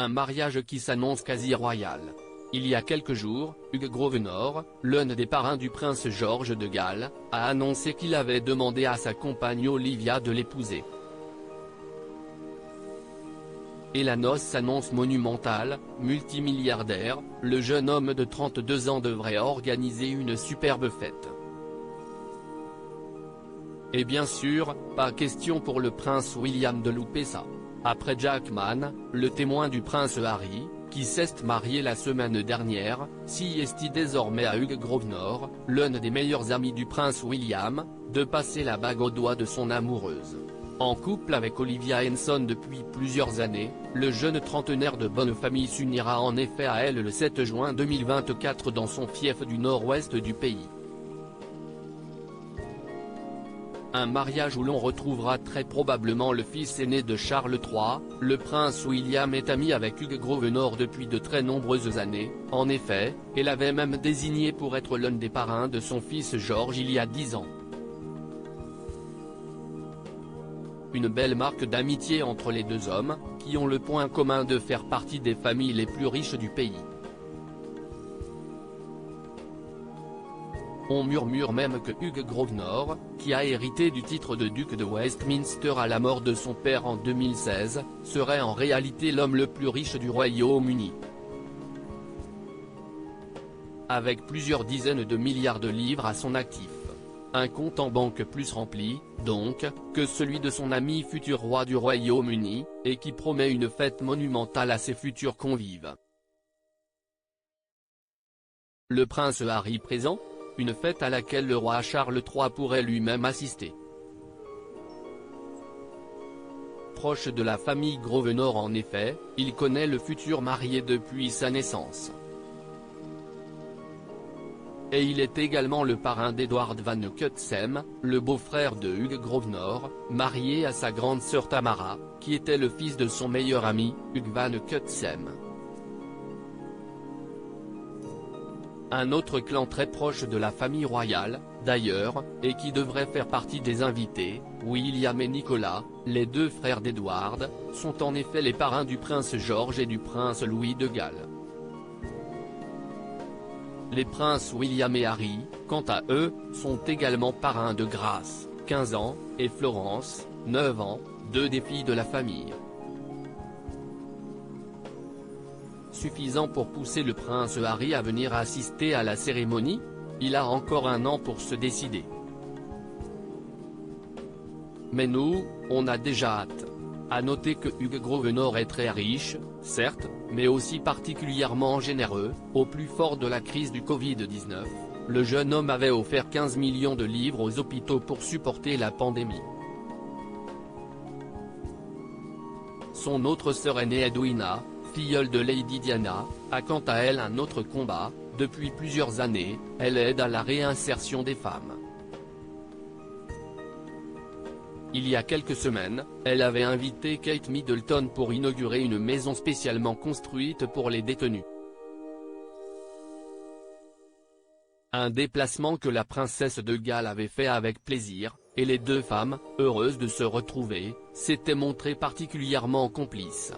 Un mariage qui s'annonce quasi royal. Il y a quelques jours, Hugh Grosvenor, l'un des parrains du prince George de Galles, a annoncé qu'il avait demandé à sa compagne Olivia de l'épouser. Et la noce s'annonce monumentale, multimilliardaire, le jeune homme de 32 ans devrait organiser une superbe fête. Et bien sûr, pas question pour le prince William de louper ça. Après Jackman, le témoin du prince Harry, qui s'est marié la semaine dernière, s'y est désormais à Hugh Grosvenor, l'un des meilleurs amis du prince William, de passer la bague au doigt de son amoureuse. En couple avec Olivia Henson depuis plusieurs années, le jeune trentenaire de bonne famille s'unira en effet à elle le 7 juin 2024 dans son fief du nord-ouest du pays. Un mariage où l'on retrouvera très probablement le fils aîné de Charles III, le prince William est ami avec Hugh Grosvenor depuis de très nombreuses années, en effet, et l'avait même désigné pour être l'un des parrains de son fils George il y a 10 ans. Une belle marque d'amitié entre les deux hommes, qui ont le point commun de faire partie des familles les plus riches du pays. On murmure même que Hugh Grosvenor, qui a hérité du titre de duc de Westminster à la mort de son père en 2016, serait en réalité l'homme le plus riche du Royaume-Uni. Avec plusieurs dizaines de milliards de livres à son actif. Un compte en banque plus rempli, donc, que celui de son ami futur roi du Royaume-Uni, et qui promet une fête monumentale à ses futurs convives. Le prince Harry présent ? Une fête à laquelle le roi Charles III pourrait lui-même assister. Proche de la famille Grosvenor en effet, il connaît le futur marié depuis sa naissance. Et il est également le parrain d'Edward Van Cutsem, le beau-frère de Hugh Grosvenor, marié à sa grande sœur Tamara, qui était le fils de son meilleur ami, Hugh Van Cutsem. Un autre clan très proche de la famille royale, d'ailleurs, et qui devrait faire partie des invités, William et Nicolas, les deux frères d'Edward, sont en effet les parrains du prince George et du prince Louis de Galles. Les princes William et Harry, quant à eux, sont également parrains de Grace, 15 ans, et Florence, 9 ans, deux des filles de la famille. Suffisant pour pousser le prince Harry à venir assister à la cérémonie ? Il a encore un an pour se décider. Mais nous, on a déjà hâte. À noter que Hugh Grosvenor est très riche, certes, mais aussi particulièrement généreux. Au plus fort de la crise du Covid-19, le jeune homme avait offert 15 millions de livres aux hôpitaux pour supporter la pandémie. Son autre sœur aînée Edwina, filleule de Lady Diana, a quant à elle un autre combat. Depuis plusieurs années, elle aide à la réinsertion des femmes. Il y a quelques semaines, elle avait invité Kate Middleton pour inaugurer une maison spécialement construite pour les détenus. Un déplacement que la princesse de Galles avait fait avec plaisir, et les deux femmes, heureuses de se retrouver, s'étaient montrées particulièrement complices.